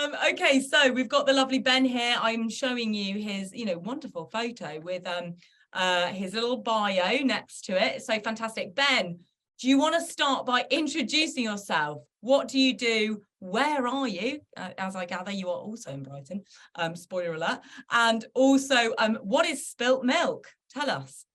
Okay, so we've got the lovely Ben here. I'm showing you his, wonderful photo with his little bio next to it. So fantastic. Ben, do you want to start by introducing yourself? What do you do? Where are you? As I gather, you are also in Brighton. Spoiler alert. And also, what is Spilt Milk? Tell us.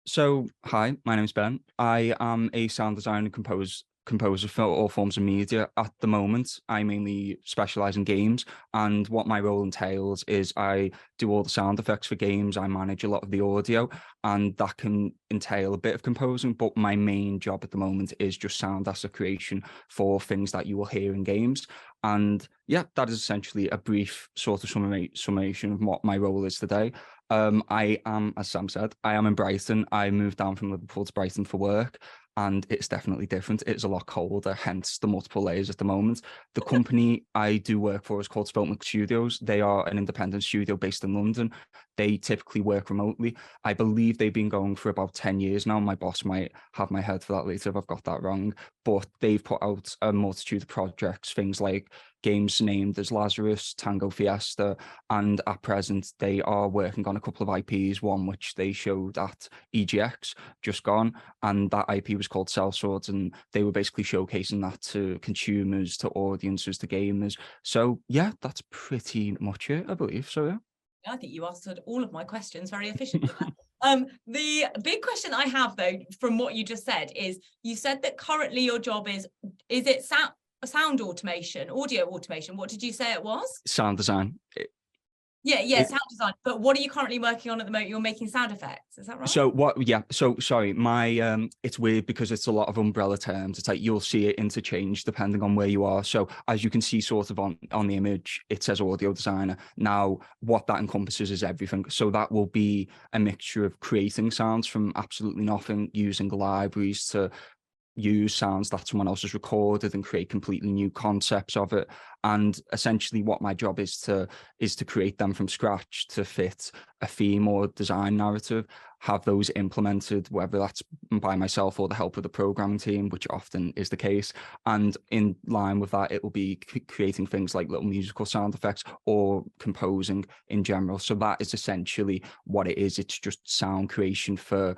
So, hi, my name's Ben. I am a sound designer and composer for all forms of media. At the moment, I mainly specialize in games, and what my role entails is I do all the sound effects for games. I manage a lot of the audio, and that can entail a bit of composing, but my main job at the moment is just sound asset creation for things that you will hear in games. And yeah, that is essentially a brief sort of summation of what my role is today. I am, as Sam said, I am in Brighton. I moved down from Liverpool to Brighton for work, and it's definitely different. It's a lot colder, hence the multiple layers at the moment. The company I do work for is called Spilt Milk Studios. They are an independent studio based in London. They typically work remotely. I believe they've been going for about 10 years now. My boss might have my head for that later if I've got that wrong. But they've put out a multitude of projects, things like games named as Lazarus, Tango Fiesta, and at present they are working on a couple of IPs, one which they showed at EGX just gone, and that IP was called Sellswords, and they were basically showcasing that to consumers, to audiences, to gamers. So yeah, that's pretty much it, I believe. So yeah. I think you answered all of my questions very efficiently. The big question I have, though, from what you just said, is you said that currently your job is it sound automation, audio automation? What did you say it was? Sound design. Sound design. But what are you currently working on at the moment? You're making sound effects, is that right? So what? Yeah. So sorry, my it's weird because it's a lot of umbrella terms. It's like you'll see it interchange depending on where you are. So as you can see, sort of on the image, it says audio designer. Now, what that encompasses is everything. So that will be a mixture of creating sounds from absolutely nothing, using libraries to use sounds that someone else has recorded and create completely new concepts of it. And essentially what my job is to create them from scratch to fit a theme or design narrative, have those implemented, whether that's by myself or the help of the programming team, which often is the case. And in line with that, it will be creating things like little musical sound effects or composing in general. So that is essentially what it is. It's just sound creation for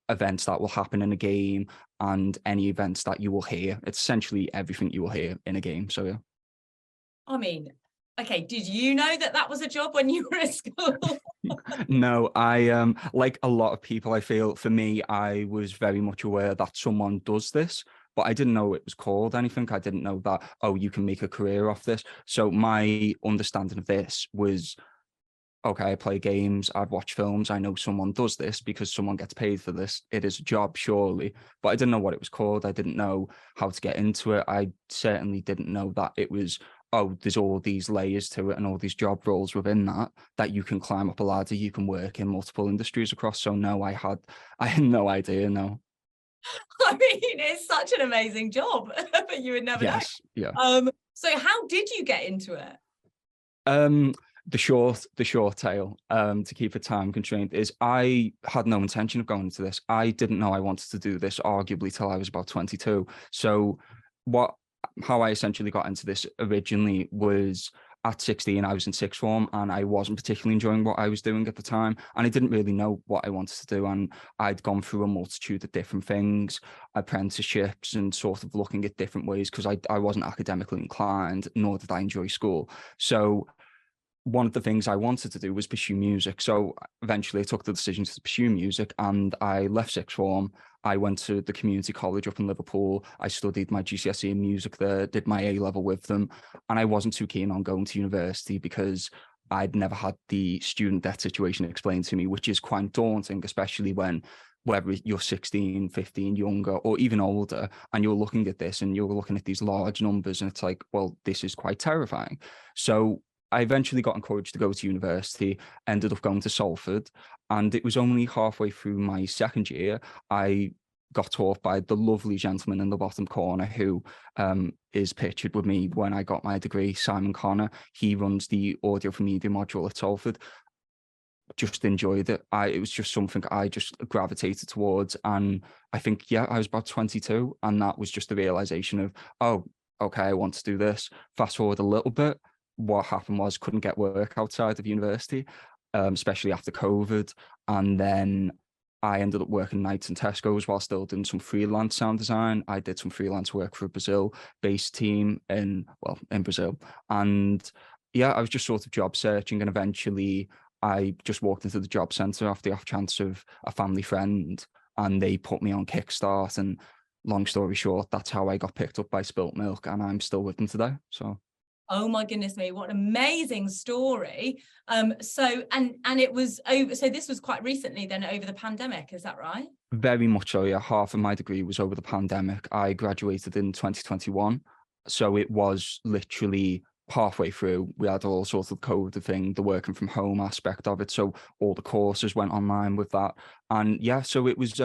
events that will happen in a game and any events that you will hear. It's essentially everything you will hear in a game. So yeah. I mean, okay, did you know that was a job when you were at school? No, I like a lot of people, I feel, for me, I was very much aware that someone does this, but I didn't know it was called anything. I didn't know that, oh, you can make a career off this. So my understanding of this was, okay, I play games, I'd watch films, I know someone does this because someone gets paid for this. It is a job, surely. But I didn't know what it was called. I didn't know how to get into it. I certainly didn't know that it was, oh, there's all these layers to it and all these job roles within that you can climb up a ladder, you can work in multiple industries across. So no, I had no idea, no. I mean, it's such an amazing job, but you would never know. Yeah. So how did you get into it? The short tale, to keep it time constrained, is I had no intention of going into this. I didn't know I wanted to do this arguably till I was about 22. So how I essentially got into this originally was at 16, I was in sixth form and I wasn't particularly enjoying what I was doing at the time. And I didn't really know what I wanted to do. And I'd gone through a multitude of different things, apprenticeships and sort of looking at different ways because I wasn't academically inclined, nor did I enjoy school. So one of the things I wanted to do was pursue music. So eventually I took the decision to pursue music and I left sixth form. I went to the community college up in Liverpool. I studied my GCSE in music there, did my A-level with them. And I wasn't too keen on going to university because I'd never had the student debt situation explained to me, which is quite daunting, especially when whether you're 16, 15, younger, or even older, and you're looking at this and you're looking at these large numbers and it's like, well, this is quite terrifying. So I eventually got encouraged to go to university, ended up going to Salford, and it was only halfway through my second year, I got taught by the lovely gentleman in the bottom corner who is pictured with me when I got my degree, Simon Connor. He runs the audio for media module at Salford. Just enjoyed it. It was just something I just gravitated towards. And I think, I was about 22, and that was just the realization of, oh, okay, I want to do this. Fast forward a little bit. what happened was couldn't get work outside of university, especially after COVID. And then I ended up working nights in Tesco's while still doing some freelance sound design. I did some freelance work for a Brazil-based team in Brazil. And yeah, I was just sort of job searching, and eventually I just walked into the job centre off the off chance of a family friend, and they put me on Kickstart. And long story short, that's how I got picked up by Spilt Milk, and I'm still with them today. So. Oh my goodness me, what an amazing story. So it was over, so this was quite recently then, over the pandemic, is that right? Very much so, yeah. Half of my degree was over the pandemic. I graduated in 2021. So it was literally halfway through. We had all sorts of COVID thing, the working from home aspect of it. So all the courses went online with that. And yeah, so it was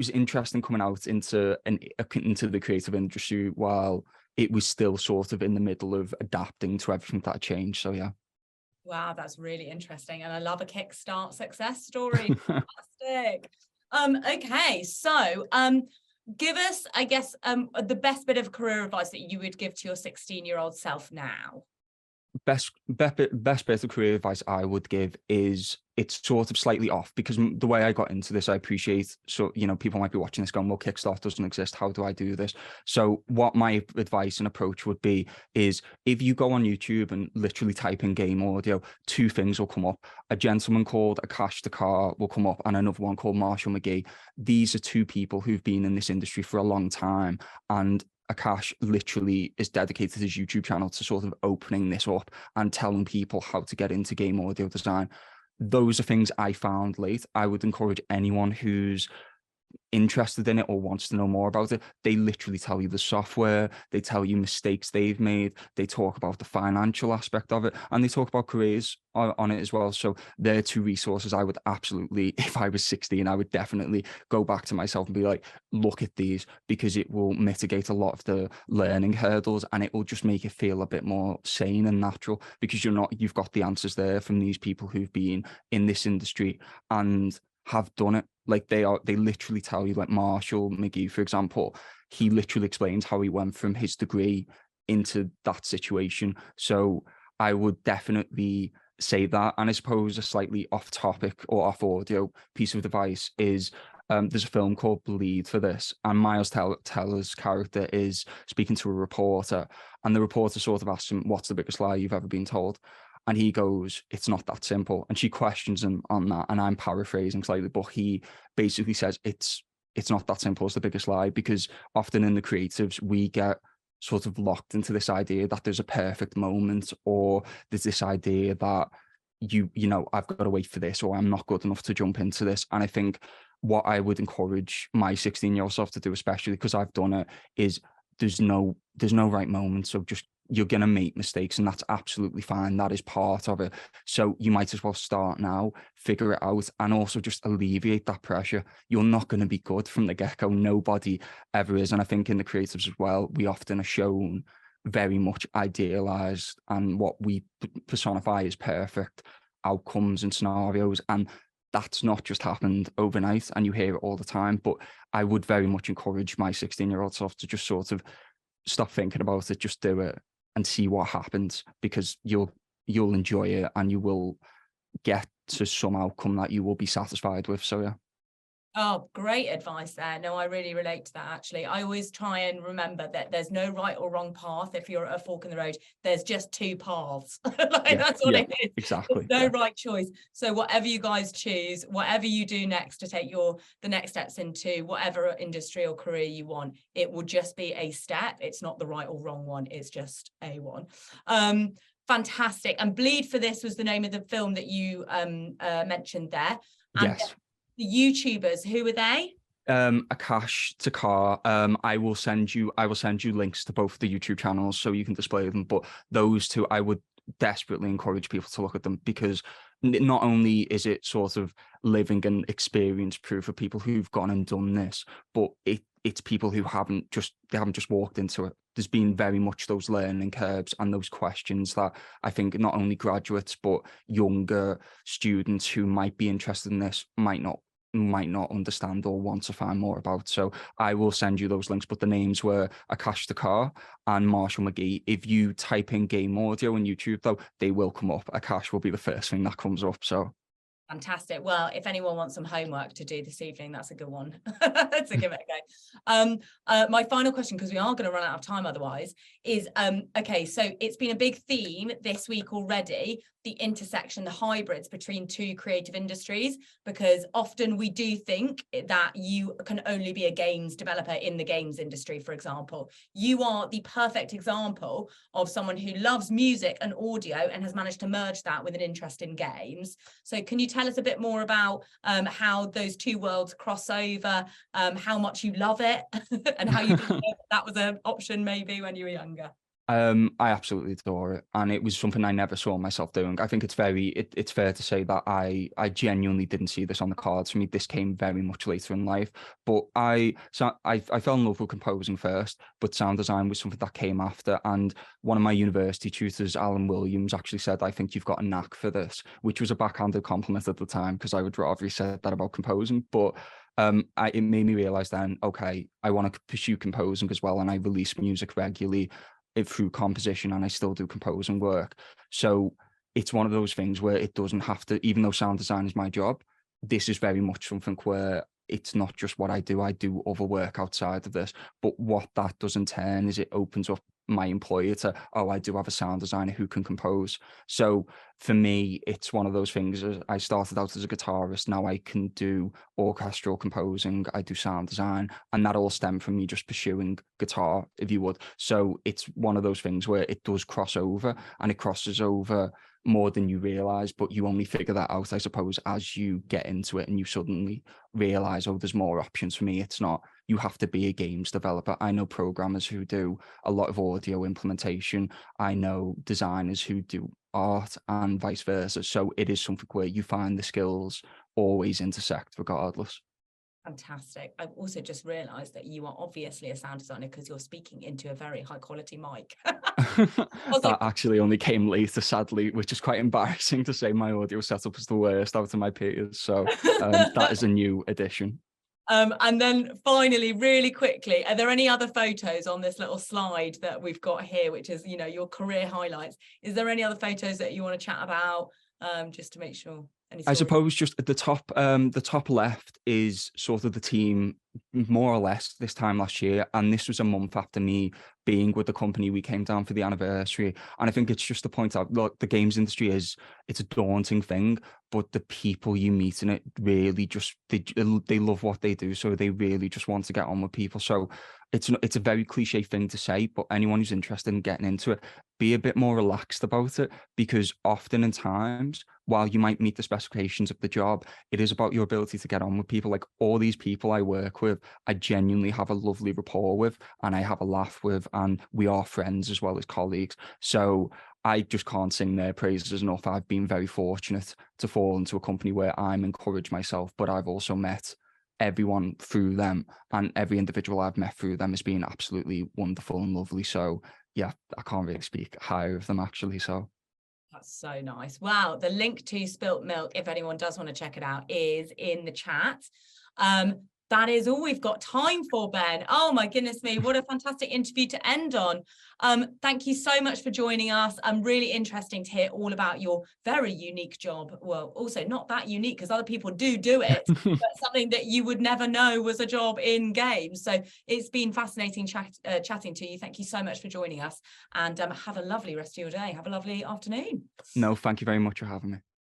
interesting coming out into the creative industry while it was still sort of in the middle of adapting to everything that had changed. So yeah. Wow, that's really interesting. And I love a Kickstart success story. Fantastic. Okay, so give us, I guess, the best bit of career advice that you would give to your 16-year-old self now. Best bit of career advice I would give is, it's sort of slightly off, because the way I got into this, I appreciate, so people might be watching this going, well, Kickstart doesn't exist, how do I do this? So what my advice and approach would be is, if you go on YouTube and literally type in game audio, two things will come up. A gentleman called Akash Takar will come up, and another one called Marshall McGee. These are two people who've been in this industry for a long time, and Akash literally is dedicated his YouTube channel to sort of opening this up and telling people how to get into game audio design. Those are things I found late. I would encourage anyone who's interested in it or wants to know more about it. They literally tell you the software, they tell you mistakes they've made, they talk about the financial aspect of it, and they talk about careers on it as well. So they're two resources I would absolutely, if I was 16, I would definitely go back to myself and be like, look at these, because it will mitigate a lot of the learning hurdles, and it will just make it feel a bit more sane and natural, because you've got the answers there from these people who've been in this industry and have done it. Like they literally tell you, like Marshall McGee, for example, he literally explains how he went from his degree into that situation. So I would definitely say that. And I suppose a slightly off topic or off audio piece of advice is, there's a film called Bleed for this, and Miles Teller's character is speaking to a reporter, and the reporter sort of asks him, what's the biggest lie you've ever been told? And he goes, it's not that simple. And she questions him on that. And I'm paraphrasing slightly, but he basically says it's not that simple as the biggest lie, because often in the creatives, we get sort of locked into this idea that there's a perfect moment, or there's this idea that I've got to wait for this, or I'm not good enough to jump into this. And I think what I would encourage my 16-year-old self to do, especially because I've done it, is there's no right moment. So just, you're going to make mistakes, and that's absolutely fine. That is part of it. So you might as well start now, figure it out, and also just alleviate that pressure. You're not going to be good from the get-go. Nobody ever is. And I think in the creatives as well, we often are shown very much idealized, and what we personify as perfect outcomes and scenarios. And that's not just happened overnight, and you hear it all the time. But I would very much encourage my 16-year-old self to just sort of stop thinking about it, just do it and see what happens, because you'll enjoy it, and you will get to some outcome that you will be satisfied with. So yeah. Oh, great advice there. No, I really relate to that, actually. I always try and remember that there's no right or wrong path. If you're at a fork in the road, there's just two paths. That's all it is. Exactly. There's no right choice. So whatever you guys choose, whatever you do next to take the next steps into whatever industry or career you want, it will just be a step. It's not the right or wrong one. It's just a one. Fantastic. And Bleed for This was the name of the film that you mentioned there. And yes. The YouTubers, who were they? Akash Takar. I will send you links to both the YouTube channels so you can display them. But those two, I would desperately encourage people to look at them, because not only is it sort of living and experience proof of people who've gone and done this, but it's people who haven't just walked into it. There's been very much those learning curves and those questions that I think not only graduates but younger students who might be interested in this might not might not understand or want to find more about. So I will send you those links, but the names were Akash Dakar and Marshall McGee. If you type in game audio on YouTube, though, they will come up. Akash will be the first thing that comes up. So fantastic. Well, if anyone wants some homework to do this evening, that's a good one. Let's give it a go. My final question, because we are going to run out of time otherwise, is okay, so it's been a big theme this week already, the intersection, the hybrids between two creative industries, because often we do think that you can only be a games developer in the games industry, for example. You are the perfect example of someone who loves music and audio and has managed to merge that with an interest in games. So can you tell us a bit more about how those two worlds cross over, how much you love it, and how you didn't know that was an option maybe when you were younger? I absolutely adore it, and it was something I never saw myself doing. I think it's it's fair to say that I genuinely didn't see this on the cards for me. This came very much later in life, but I fell in love with composing first, but sound design was something that came after. And one of my university tutors, Alan Williams, actually said, "I think you've got a knack for this," which was a backhanded compliment at the time, because I would rather he said that about composing. But it made me realize then, okay, I want to pursue composing as well, and I release music regularly through composition, and I still do composing work. So it's one of those things where it doesn't have to, even though sound design is my job, this is very much something where it's not just what I do other work outside of this. But what that does in turn is it opens up my employer to, oh, I do have a sound designer who can compose. So for me, it's one of those things. I started out as a guitarist, now I can do orchestral composing, I do sound design, and that all stemmed from me just pursuing guitar, if you would. So it's one of those things where it does cross over, and it crosses over more than you realize, but you only figure that out, I suppose, as you get into it and you suddenly realize, oh, there's more options for me. It's not, you have to be a games developer. I know programmers who do a lot of audio implementation. I know designers who do art, and vice versa. So it is something where you find the skills always intersect regardless. Fantastic. I've also just realized that you are obviously a sound designer because you're speaking into a very high quality mic. That actually only came later, sadly, which is quite embarrassing to say. My audio setup is the worst out of my peers. So that is a new addition. And then finally, really quickly, are there any other photos on this little slide that we've got here, which is, you know, your career highlights? Is there any other photos that you want to chat about, just to make sure? I suppose just at the top left is sort of the team more or less this time last year, and this was a month after me being with the company. We came down for the anniversary, and I think it's just to point out, look, the games industry it's a daunting thing, but the people you meet in it really just they love what they do, so they really just want to get on with people. So it's a very cliche thing to say, but anyone who's interested in getting into it, be a bit more relaxed about it, because often in times, while you might meet the specifications of the job, it is about your ability to get on with people. Like all these people I work with, I genuinely have a lovely rapport with, and I have a laugh with, and we are friends as well as colleagues. So I just can't sing their praises enough. I've been very fortunate to fall into a company where I'm encouraged myself, but I've also met everyone through them, and every individual I've met through them has been absolutely wonderful and lovely. So yeah, I can't really speak higher of them actually. So that's so nice. Wow. The link to Spilt Milk, if anyone does want to check it out, is in the chat. That is all we've got time for, Ben. Oh my goodness me, what a fantastic interview to end on. Thank you so much for joining us. Really interesting to hear all about your very unique job. Well, also not that unique because other people do it, but something that you would never know was a job in games. So it's been fascinating chatting to you. Thank you so much for joining us, and have a lovely rest of your day. Have a lovely afternoon. No, thank you very much for having me.